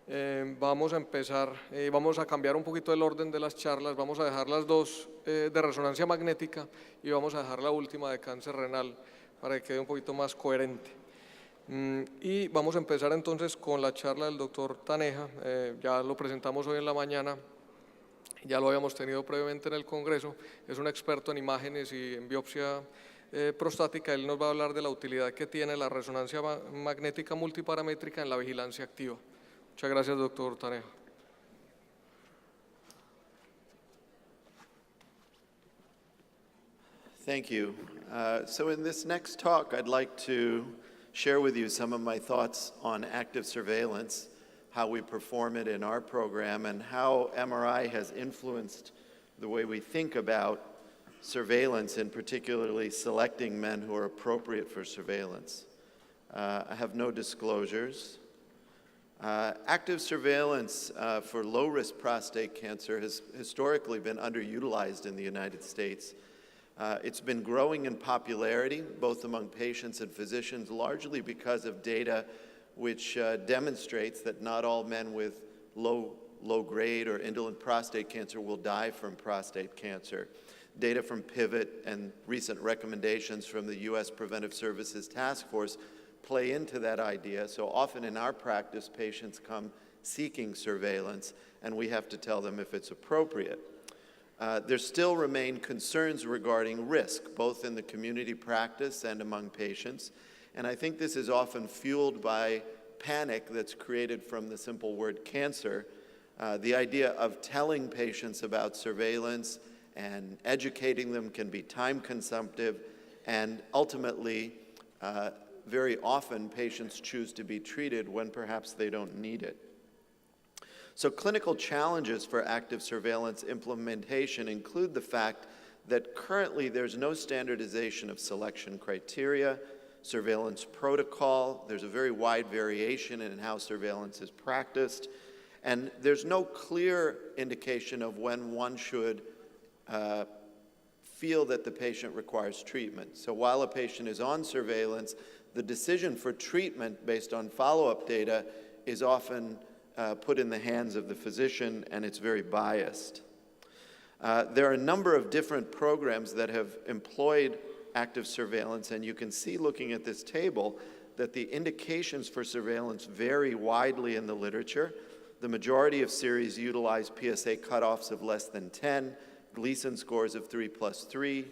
Vamos a empezar, vamos a cambiar un poquito el orden de las charlas, vamos a dejar las dos de resonancia magnética y vamos a dejar la última de cáncer renal para que quede un poquito más coherente. Y vamos a empezar entonces con la charla del doctor Taneja. Ya lo presentamos hoy en la mañana, ya lo habíamos tenido previamente en el Congreso. Es un experto en imágenes y en biopsia prostática. Él nos va a hablar de la utilidad que tiene la resonancia magnética multiparamétrica en la vigilancia activa. Muchas gracias, doctor Taneja. Thank you. So in this next talk, I'd like to share with you some of my thoughts on active surveillance, how we perform it in our program, and how MRI has influenced the way we think about surveillance, and particularly selecting men who are appropriate for surveillance. I have no disclosures. Active surveillance for low-risk prostate cancer has historically been underutilized in the United States. It's been growing in popularity, both among patients and physicians, largely because of data which demonstrates that not all men with low-grade or indolent prostate cancer will die from prostate cancer. Data from PIVOT and recent recommendations from the U.S. Preventive Services Task Force play into that idea. So often in our practice, patients come seeking surveillance, and we have to tell them if it's appropriate. There still remain concerns regarding risk, both in the community practice and among patients. And I think this is often fueled by panic that's created from the simple word cancer. The idea of telling patients about surveillance and educating them can be time-consumptive, and ultimately, very often patients choose to be treated when perhaps they don't need it. So clinical challenges for active surveillance implementation include the fact that currently there's no standardization of selection criteria, surveillance protocol, there's a very wide variation in how surveillance is practiced, and there's no clear indication of when one should feel that the patient requires treatment. So while a patient is on surveillance, the decision for treatment based on follow-up data is often put in the hands of the physician, and it's very biased. There are a number of different programs that have employed active surveillance, and you can see looking at this table that the indications for surveillance vary widely in the literature. The majority of series utilize PSA cutoffs of less than 10, Gleason scores of 3+3,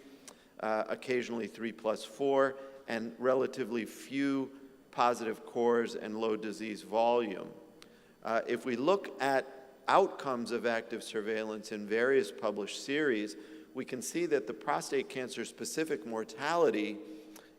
occasionally 3+4, and relatively few positive cores and low disease volume. If we look at outcomes of active surveillance in various published series, we can see that the prostate cancer-specific mortality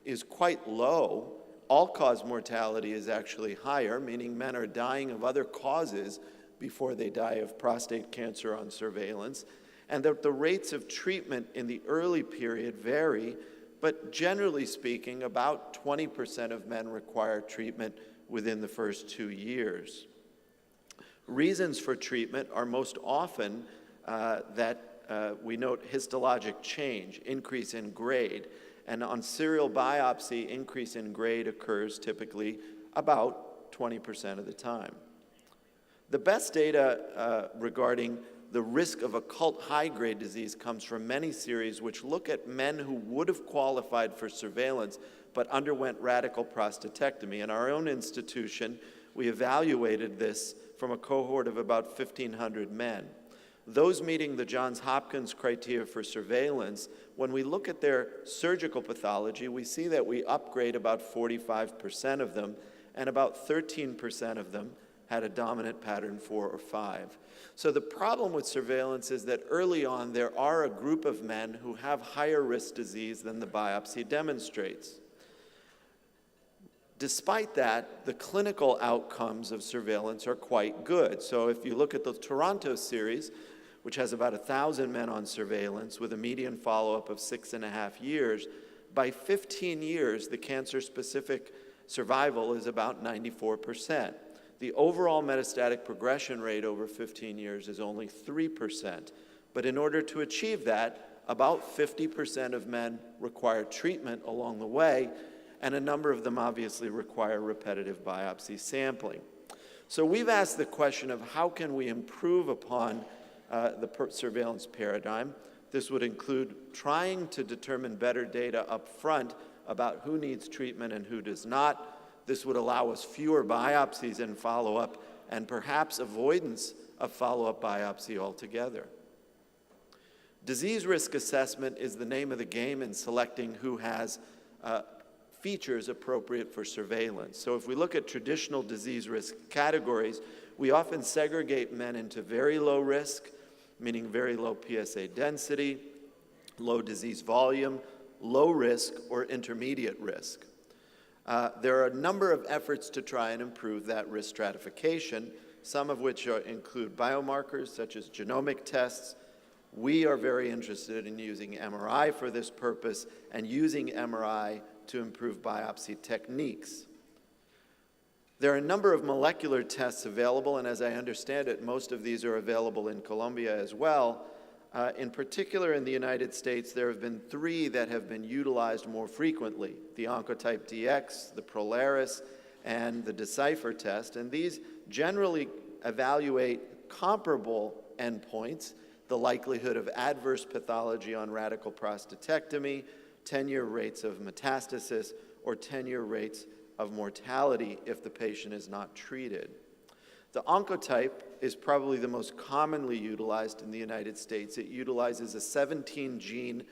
is quite low. All-cause mortality is actually higher, meaning men are dying of other causes before they die of prostate cancer on surveillance, and that the rates of treatment in the early period vary, but generally speaking, about 20% of men require treatment within the first 2 years. Reasons for treatment are most often that we note histologic change, increase in grade, and on serial biopsy, increase in grade occurs typically about 20% of the time. The best data regarding the risk of occult high-grade disease comes from many series which look at men who would have qualified for surveillance but underwent radical prostatectomy. In our own institution, we evaluated this from a cohort of about 1,500 men. Those meeting the Johns Hopkins criteria for surveillance, when we look at their surgical pathology, we see that we upgrade about 45% of them, and about 13% of them had a dominant pattern 4 or 5. So the problem with surveillance is that early on there are a group of men who have higher risk disease than the biopsy demonstrates. Despite that, the clinical outcomes of surveillance are quite good. So if you look at the Toronto series, which has about 1,000 men on surveillance with a median follow-up of 6.5 years, by 15 years, the cancer-specific survival is about 94%. The overall metastatic progression rate over 15 years is only 3%. But in order to achieve that, about 50% of men require treatment along the way, and a number of them obviously require repetitive biopsy sampling. So we've asked the question of how can we improve upon the surveillance paradigm. This would include trying to determine better data up front about who needs treatment and who does not. This would allow us fewer biopsies and follow-up, and perhaps avoidance of follow-up biopsy altogether. Disease risk assessment is the name of the game in selecting who has features appropriate for surveillance. So if we look at traditional disease risk categories, we often segregate men into very low risk, meaning very low PSA density, low disease volume, low risk, or intermediate risk. There are a number of efforts to try and improve that risk stratification, some of which include biomarkers such as genomic tests. We are very interested in using MRI for this purpose and using MRI to improve biopsy techniques. There are a number of molecular tests available, and as I understand it, most of these are available in Colombia as well. In particular, in the United States, there have been 3 that have been utilized more frequently: the Oncotype DX, the Prolaris, and the Decipher test. And these generally evaluate comparable endpoints: the likelihood of adverse pathology on radical prostatectomy, 10-year rates of metastasis, or 10-year rates of mortality if the patient is not treated. The Oncotype is probably the most commonly utilized in the United States. It utilizes a 17-gene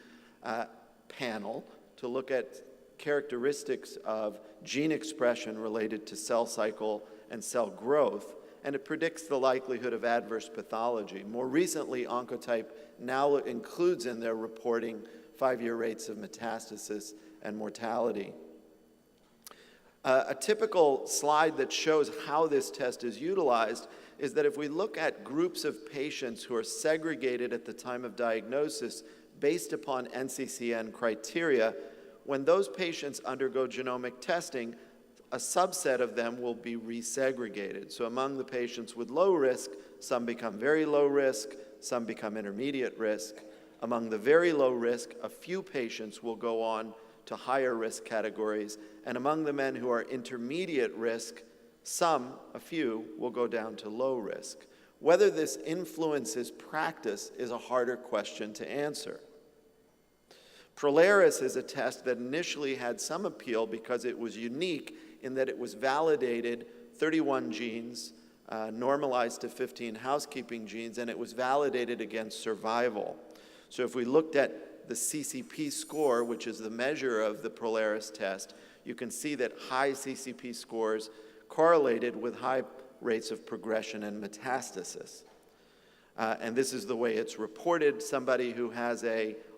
panel to look at characteristics of gene expression related to cell cycle and cell growth, and it predicts the likelihood of adverse pathology. More recently, Oncotype now includes in their reporting 5-year rates of metastasis and mortality. A typical slide that shows how this test is utilized is that if we look at groups of patients who are segregated at the time of diagnosis based upon NCCN criteria, when those patients undergo genomic testing, a subset of them will be resegregated. So among the patients with low risk, some become very low risk, some become intermediate risk. Among the very low risk, a few patients will go on to higher risk categories, and among the men who are intermediate risk, a few, will go down to low risk. Whether this influences practice is a harder question to answer. Prolaris is a test that initially had some appeal because it was unique in that it was validated 31 genes, normalized to 15 housekeeping genes, and it was validated against survival. So if we looked at the CCP score, which is the measure of the Prolaris test, you can see that high CCP scores correlated with high rates of progression and metastasis. And this is the way it's reported. Somebody who has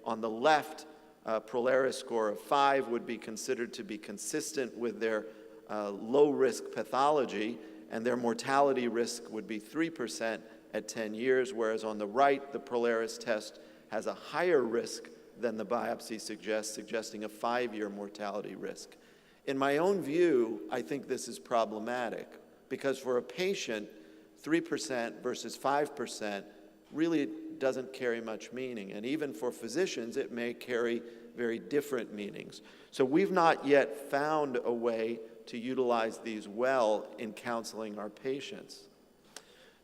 on the left, Prolaris score of 5 would be considered to be consistent with their low-risk pathology, and their mortality risk would be 3% at 10 years, whereas on the right, the Prolaris test has a higher risk than the biopsy suggests, suggesting a 5-year mortality risk. In my own view, I think this is problematic because for a patient, 3% versus 5% really doesn't carry much meaning. And even for physicians, it may carry very different meanings. So we've not yet found a way to utilize these well in counseling our patients.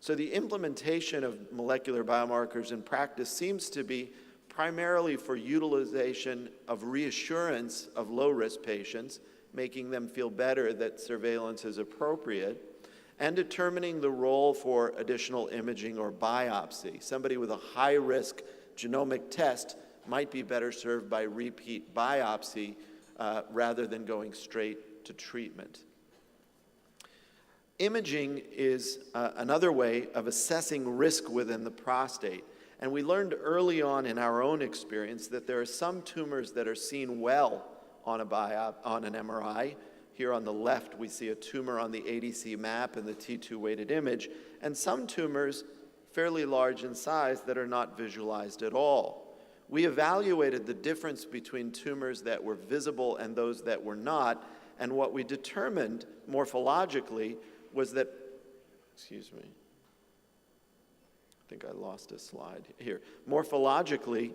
So the implementation of molecular biomarkers in practice seems to be primarily for utilization of reassurance of low-risk patients, making them feel better that surveillance is appropriate, and determining the role for additional imaging or biopsy. Somebody with a high-risk genomic test might be better served by repeat biopsy rather than going straight to treatment. Imaging is another way of assessing risk within the prostate. And we learned early on in our own experience that there are some tumors that are seen well on an MRI. Here on the left, we see a tumor on the ADC map and the T2 weighted image, and some tumors fairly large in size that are not visualized at all. We evaluated the difference between tumors that were visible and those that were not, and what we determined morphologically was that, excuse me, I think I lost a slide here. Morphologically,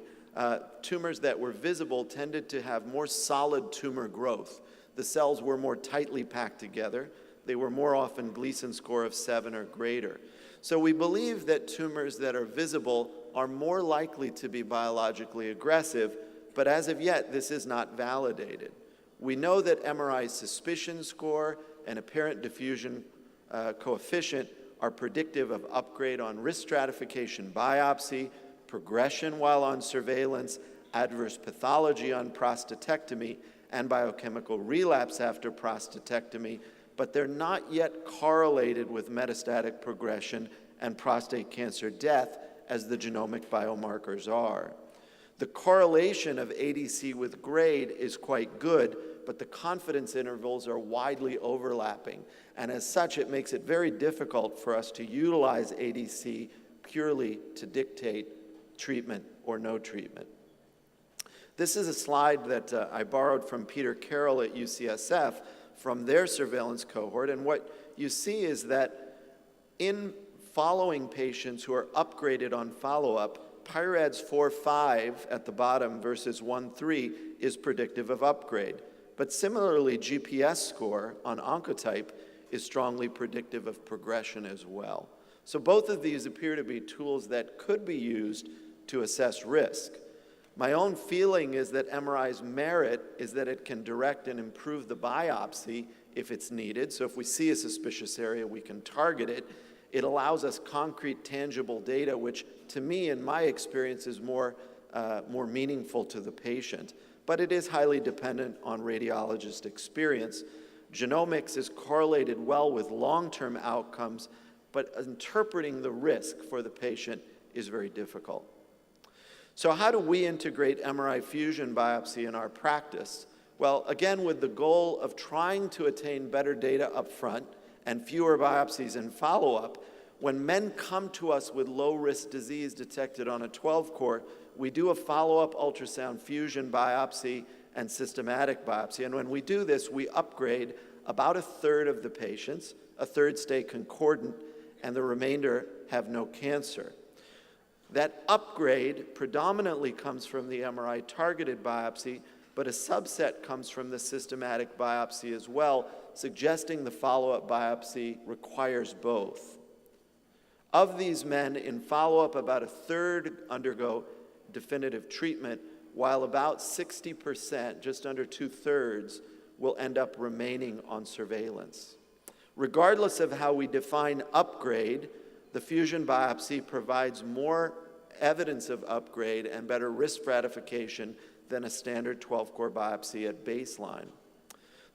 tumors that were visible tended to have more solid tumor growth. The cells were more tightly packed together. They were more often Gleason score of 7 or greater. So we believe that tumors that are visible are more likely to be biologically aggressive, but as of yet, this is not validated. We know that MRI suspicion score and apparent diffusion coefficient are predictive of upgrade on risk stratification biopsy, progression while on surveillance, adverse pathology on prostatectomy, and biochemical relapse after prostatectomy, but they're not yet correlated with metastatic progression and prostate cancer death as the genomic biomarkers are. The correlation of ADC with grade is quite good, but the confidence intervals are widely overlapping, and as such, it makes it very difficult for us to utilize ADC purely to dictate treatment or no treatment. This is a slide that I borrowed from Peter Carroll at UCSF from their surveillance cohort, and what you see is that in following patients who are upgraded on follow-up, PIRADS 4-5 at the bottom versus 1-3 is predictive of upgrade. But similarly, GPS score on oncotype is strongly predictive of progression as well. So both of these appear to be tools that could be used to assess risk. My own feeling is that MRI's merit is that it can direct and improve the biopsy if it's needed. So if we see a suspicious area, we can target it. It allows us concrete, tangible data, which to me, in my experience, is more meaningful to the patient. But it is highly dependent on radiologist experience. Genomics is correlated well with long-term outcomes, but interpreting the risk for the patient is very difficult. So how do we integrate MRI fusion biopsy in our practice? Well, again, with the goal of trying to attain better data up front and fewer biopsies in follow-up, when men come to us with low-risk disease detected on a 12-core, we do a follow-up ultrasound fusion biopsy and systematic biopsy. And when we do this, we upgrade about a third of the patients, a third stay concordant, and the remainder have no cancer. That upgrade predominantly comes from the MRI targeted biopsy, but a subset comes from the systematic biopsy as well, suggesting the follow-up biopsy requires both. Of these men in follow-up, about a third undergo definitive treatment, while about 60%, just under 2/3, will end up remaining on surveillance. Regardless of how we define upgrade, the fusion biopsy provides more evidence of upgrade and better risk stratification than a standard 12-core biopsy at baseline.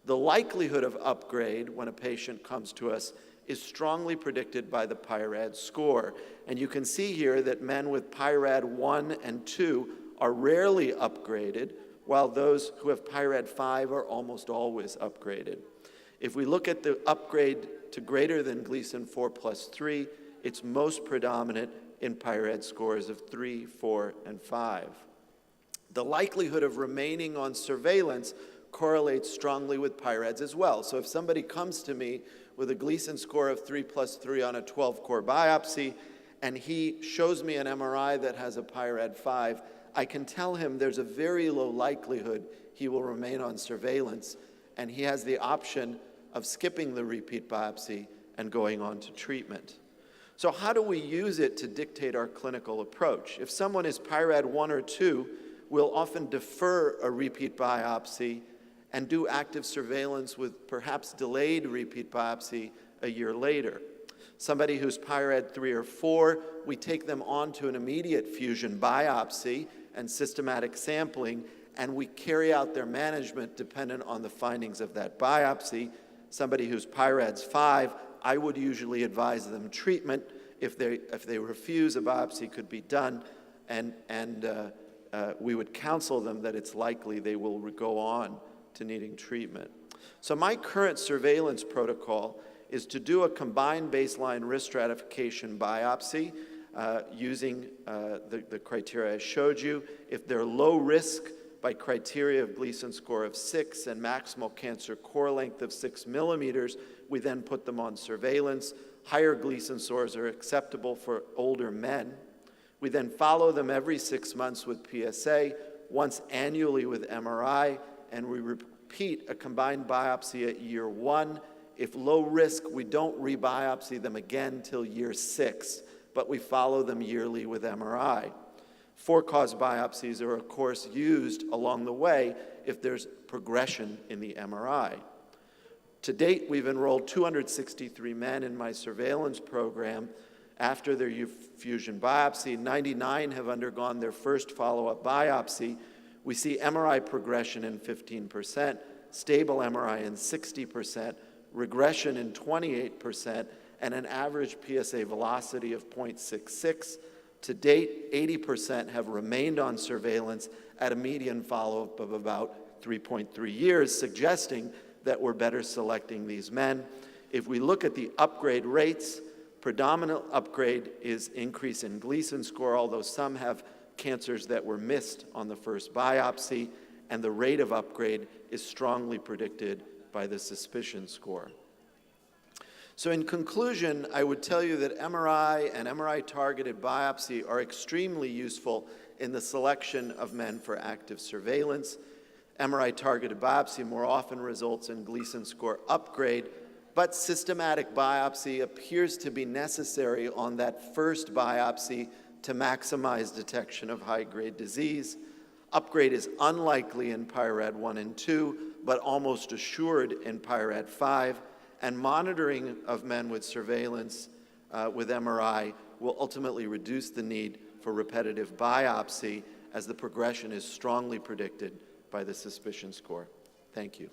The likelihood of upgrade when a patient comes to us is strongly predicted by the PIRAD score. And you can see here that men with PIRAD 1 and 2 are rarely upgraded, while those who have PIRAD 5 are almost always upgraded. If we look at the upgrade to greater than Gleason 4+3, it's most predominant in PIRAD scores of 3, 4, and 5. The likelihood of remaining on surveillance correlates strongly with PIRADs as well. So if somebody comes to me with a Gleason score of 3+3 on a 12-core biopsy, and he shows me an MRI that has a PIRAD 5, I can tell him there's a very low likelihood he will remain on surveillance, and he has the option of skipping the repeat biopsy and going on to treatment. So how do we use it to dictate our clinical approach? If someone is PIRAD 1 or 2, we'll often defer a repeat biopsy and do active surveillance with perhaps delayed repeat biopsy a year later. Somebody who's PIRAD 3 or 4, we take them on to an immediate fusion biopsy and systematic sampling, and we carry out their management dependent on the findings of that biopsy. Somebody who's PIRADS 5, I would usually advise them treatment. If they refuse, a biopsy could be done, and we would counsel them that it's likely they will go on to needing treatment. So my current surveillance protocol is to do a combined baseline risk stratification biopsy using the criteria I showed you. If they're low risk by criteria of Gleason score of 6 and maximal cancer core length of 6 millimeters, we then put them on surveillance. Higher Gleason scores are acceptable for older men. We then follow them every 6 months with PSA, once annually with MRI, and we repeat a combined biopsy at year 1 If low risk, we don't rebiopsy them again till year 6, but we follow them yearly with MRI. For-cause biopsies are, of course, used along the way if there's progression in the MRI. To date, we've enrolled 263 men in my surveillance program. After their fusion biopsy, 99 have undergone their first follow-up biopsy. We see MRI progression in 15%, stable MRI in 60%, regression in 28%, and an average PSA velocity of 0.66. To date, 80% have remained on surveillance at a median follow-up of about 3.3 years, suggesting that we're better selecting these men. If we look at the upgrade rates, predominant upgrade is increase in Gleason score, although some have cancers that were missed on the first biopsy, and the rate of upgrade is strongly predicted by the suspicion score. So in conclusion, I would tell you that MRI and MRI-targeted biopsy are extremely useful in the selection of men for active surveillance. MRI-targeted biopsy more often results in Gleason score upgrade, but systematic biopsy appears to be necessary on that first biopsy to maximize detection of high-grade disease. Upgrade is unlikely in PIRAD 1 and 2, but almost assured in PIRAD 5, and monitoring of men with surveillance with MRI will ultimately reduce the need for repetitive biopsy as the progression is strongly predicted by the suspicion score. Thank you.